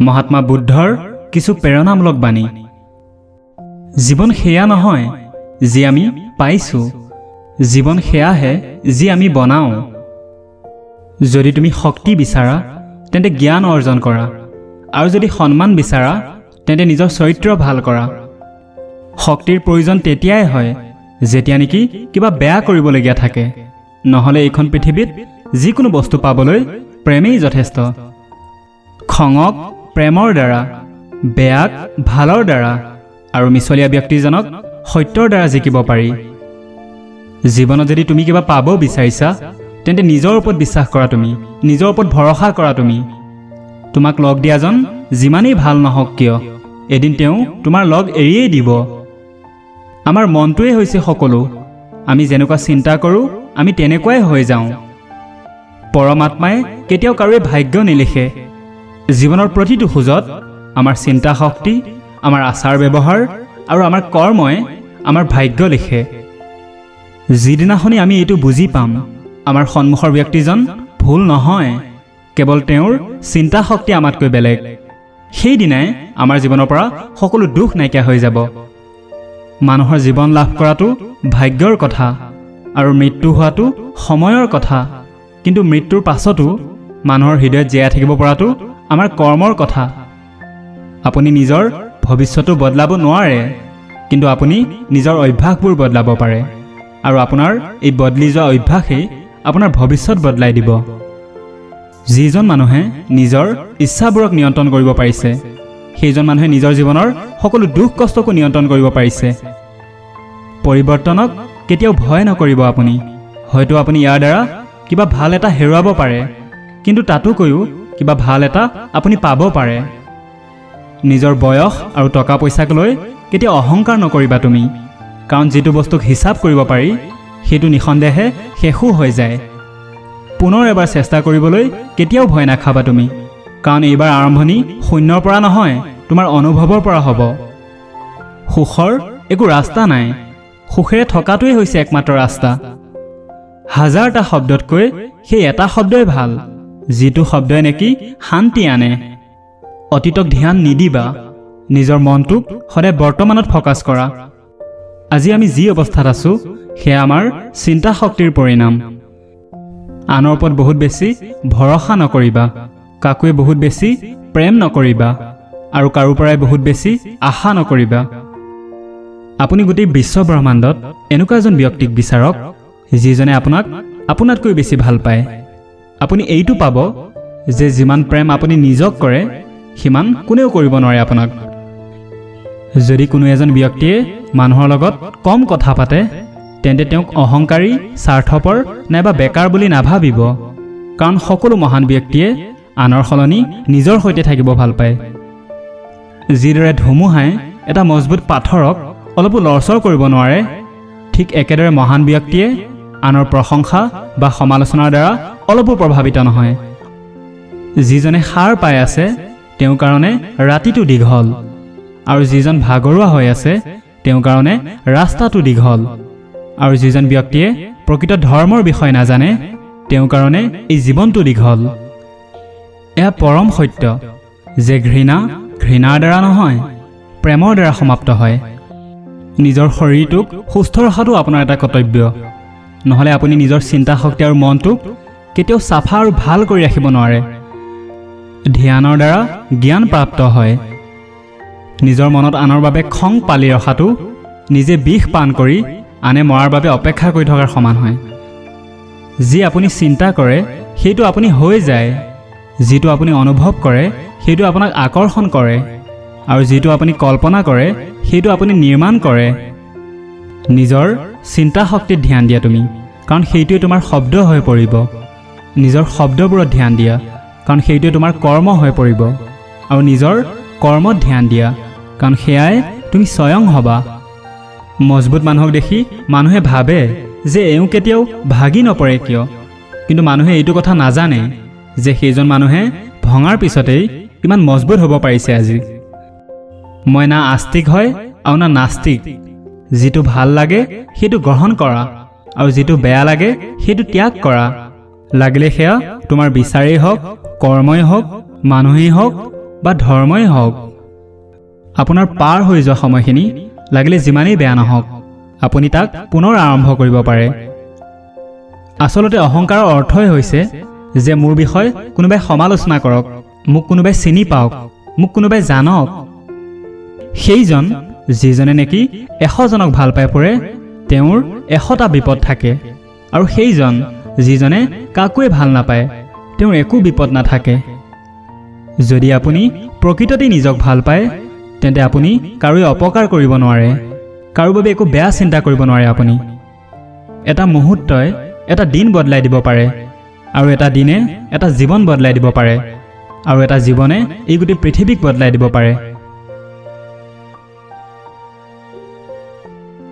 মহাত্মা বুদ্ধৰ কিছু প্ৰেৰণামূলক বাণী। জীৱন সেয়া নহয় যি আমি পাইছোঁ, জীৱন সেয়াহে যি আমি বনাওঁ। যদি তুমি শক্তি বিচাৰা তেন্তে জ্ঞান অৰ্জন কৰা, আৰু যদি সন্মান বিচাৰা তেন্তে নিজৰ চৰিত্ৰ ভাল কৰা। শক্তিৰ প্ৰয়োজন তেতিয়াই হয় যেতিয়া নেকি কিবা বেয়া কৰিবলগীয়া থাকে, নহ'লে এইখন পৃথিৱীত যিকোনো বস্তু পাবলৈ প্ৰেমেই যথেষ্ট। খঙক প্ৰেমৰ দ্বাৰা, বেয়াক ভালৰ দ্বাৰা, আৰু মিছলীয়া ব্যক্তিজনক সত্যৰ দ্বাৰা জিকিব পাৰি। জীৱনত যদি তুমি কিবা পাব বিচাৰিছা তেন্তে নিজৰ ওপৰত বিশ্বাস কৰা, তুমি নিজৰ ওপৰত ভৰসা কৰা। তোমাক লগ দিয়াজন যিমানেই ভাল নহওক কিয়, এদিন তেওঁ তোমাৰ লগ এৰিয়েই দিব। আমাৰ মনটোৱে হৈছে সকলো। আমি যেনেকুৱা চিন্তা কৰোঁ আমি তেনেকুৱাই হৈ যাওঁ। পৰমাত্মাই কেতিয়াও কাৰোৱে ভাগ্য নিলিখে। জীৱনৰ প্ৰতিটো খোজত আমাৰ চিন্তা শক্তি, আমাৰ আচাৰ ব্যৱহাৰ আৰু আমাৰ কৰ্মই আমাৰ ভাগ্য লিখে। যিদিনাখনি আমি এইটো বুজি পাম, আমাৰ সন্মুখৰ ব্যক্তিজন ভুল নহয়, কেৱল তেওঁৰ চিন্তা শক্তি আমাতকৈ বেলেগ, সেইদিনাই আমাৰ জীৱনৰ পৰা সকলো দুখ নাইকিয়া হৈ যাব। মানুহৰ জীৱন লাভ কৰাটো ভাগ্যৰ কথা, আৰু মৃত্যু হোৱাটো সময়ৰ কথা। কিন্তু মৃত্যুৰ পাছতো মানুহৰ হৃদয়ত জীয়াই থাকিব পৰাটো আমাৰ কৰ্মৰ কথা। আপুনি নিজৰ ভৱিষ্যতো বদলাব নোৱাৰে, কিন্তু আপুনি নিজৰ অভ্যাসবোৰ বদলাব পাৰে, আৰু আপোনাৰ এই বদলি যোৱা অভ্যাসেই আপোনাৰ ভৱিষ্যত বদলাই দিব। যিজন মানুহে নিজৰ ইচ্ছাবোৰক নিয়ন্ত্ৰণ কৰিব পাৰিছে, সেইজন মানুহে নিজৰ জীৱনৰ সকলো দুখ কষ্টকো নিয়ন্ত্ৰণ কৰিব পাৰিছে। পৰিৱৰ্তনক কেতিয়াও ভয় নকৰিব। হয়তো আপুনি ইয়াৰ দ্বাৰা কিবা ভাল এটা হেৰুৱাব পাৰে, কিন্তু তাতোকৈও কিবা ভাল এটা আপুনি পাব পাৰে। নিজৰ বয়স আৰু টকা পইচাক লৈ কেতিয়াও অহংকাৰ নকৰিবা তুমি, কাৰণ যিটো বস্তুক হিচাপ কৰিব পাৰি সেইটো নিঃসন্দেহে শেষো হৈ যায়। পুনৰ এবাৰ চেষ্টা কৰিবলৈ কেতিয়াও ভয় নাখাবা তুমি, কাৰণ এইবাৰ আৰম্ভণি শূন্যৰ পৰা নহয়, তোমাৰ অনুভৱৰ পৰা হ'ব। সুখৰ একো ৰাস্তা নাই, সুখেৰে থকাটোৱেই হৈছে একমাত্ৰ ৰাস্তা। হাজাৰটা শব্দতকৈ সেই এটা শব্দই ভাল, যিটো শব্দই নেকি শান্তি আনে। অতীতক ধ্যান নিদিবা, নিজৰ মনটোক সদায় বৰ্তমানত ফ'কাছ কৰা। আজি আমি যি অৱস্থাত আছোঁ সেয়া আমাৰ চিন্তা শক্তিৰ পৰিণাম। আনৰ ওপৰত বহুত বেছি ভৰসা নকৰিবা, কাকোৱে বহুত বেছি প্ৰেম নকৰিবা, আৰু কাৰো পৰাই বহুত বেছি আশা নকৰিবা। আপুনি গোটেই বিশ্ব ব্ৰহ্মাণ্ডত এনেকুৱা এজন ব্যক্তিক বিচাৰক যিজনে আপোনাক আপোনাতকৈ বেছি ভাল পায়। আপুনি এইটো পাব যে যিমান প্ৰেম আপুনি নিজক কৰে সিমান কোনেও কৰিব নোৱাৰে আপোনাক। যদি কোনো এজন ব্যক্তিয়ে মানুহৰ লগত কম কথা পাতে তেন্তে তেওঁক অহংকাৰী, স্বাৰ্থপৰ নাইবা বেকাৰ বুলি নাভাবিব, কাৰণ সকলো মহান ব্যক্তিয়ে আনৰ সলনি নিজৰ সৈতে থাকিব ভাল পায়। যিদৰে ধুমুহাই এটা মজবুত পাথৰক অলপো লৰচৰ কৰিব নোৱাৰে, ঠিক একেদৰে মহান ব্যক্তিয়ে আনৰ প্ৰশংসা বা সমালোচনাৰ দ্বাৰা অলপো প্ৰভাৱিত নহয়। যিজনে সাৰ পাই আছে তেওঁৰ কাৰণে ৰাতিটো দীঘল, আৰু যিজন ভাগৰুৱা হৈ আছে তেওঁৰ কাৰণে ৰাস্তাটো দীঘল, আৰু যিজন ব্যক্তিয়ে প্ৰকৃত ধৰ্মৰ বিষয়ে নাজানে তেওঁৰ কাৰণে এই জীৱনটো দীঘল। এয়া পৰম সত্য যে ঘৃণাৰ দ্বাৰা নহয়, প্ৰেমৰ দ্বাৰা সমাপ্ত হয়। নিজৰ শৰীৰটোক সুস্থ ৰখাটো আপোনাৰ এটা কৰ্তব্য, নহ'লে আপুনি নিজৰ চিন্তা শক্তি আৰু মনটোক কেতিয়াও চাফা আৰু ভাল কৰি ৰাখিব নোৱাৰে। ধ্যানৰ দ্বাৰা জ্ঞান প্ৰাপ্ত হয়। নিজৰ মনত আনৰ বাবে খং পালি ৰখাটো নিজে বিষ পান কৰি আনে মৰাৰ বাবে অপেক্ষা কৰি থকাৰ সমান হয়। যি আপুনি চিন্তা কৰে সেইটো আপুনি হৈ যায়, যিটো আপুনি অনুভৱ কৰে সেইটো আপোনাক আকৰ্ষণ কৰে, আৰু যিটো আপুনি কল্পনা কৰে সেইটো আপুনি নিৰ্মাণ কৰে। নিজৰ চিন্তা শক্তিত ধ্যান দিয়া তুমি, কাৰণ সেইটোৱে তোমাৰ শব্দ হৈ পৰিব। নিজৰ শব্দবোৰত ধ্যান দিয়া, কাৰণ সেইটোৱে তোমাৰ কৰ্ম হৈ পৰিব, আৰু নিজৰ কৰ্মত ধ্যান দিয়া, কাৰণ সেয়াই তুমি স্বয়ং হ'বা। মজবুত মানুহক দেখি মানুহে ভাবে যে এওঁ কেতিয়াও ভাগি নপৰে কিয়, কিন্তু মানুহে এইটো কথা নাজানে যে সেইজন মানুহে ভঙাৰ পিছতেই ইমান মজবুত হ'ব পাৰিছে আজি। মই না আস্তিক হয় আৰু না নাস্তিক। যিটো ভাল লাগে সেইটো গ্ৰহণ কৰা, আৰু যিটো বেয়া লাগে সেইটো ত্যাগ কৰা। লাগিলে সেয়া তোমাৰ বিচাৰেই হওক, কৰ্মই হওক, মানুহেই হওক, বা ধৰ্মই হওক, আপোনাৰ পাৰ হৈ যোৱা সময়খিনি লাগিলে যিমানেই বেয়া নহওক, আপুনি তাক পুনৰ আৰম্ভ কৰিব পাৰে। আচলতে অহংকাৰৰ অৰ্থই হৈছে যে মোৰ বিষয়ে কোনোবাই সমালোচনা কৰক, মোক কোনোবাই চিনি পাওক, মোক কোনোবাই জানক। সেইজন যিজনে নেকি 100 জনক ভাল পাই ফুৰে, তেওঁৰ 100টা বিপদ থাকে, আৰু সেইজন যিজনে কাকোৱে ভাল নাপায়, তেওঁৰ একো বিপদ নাথাকে। যদি আপুনি প্ৰকৃততে নিজক ভাল পায়, তেন্তে আপুনি কাৰোৱে অপকাৰ কৰিব নোৱাৰে, কাৰো বাবে একো বেয়া চিন্তা কৰিব নোৱাৰে। আপুনি এটা মুহূৰ্তই এটা দিন বদলাই দিব পাৰে, আৰু এটা দিনে এটা জীৱন বদলাই দিব পাৰে, আৰু এটা জীৱনে এই গোটেই পৃথিৱীক বদলাই দিব পাৰে।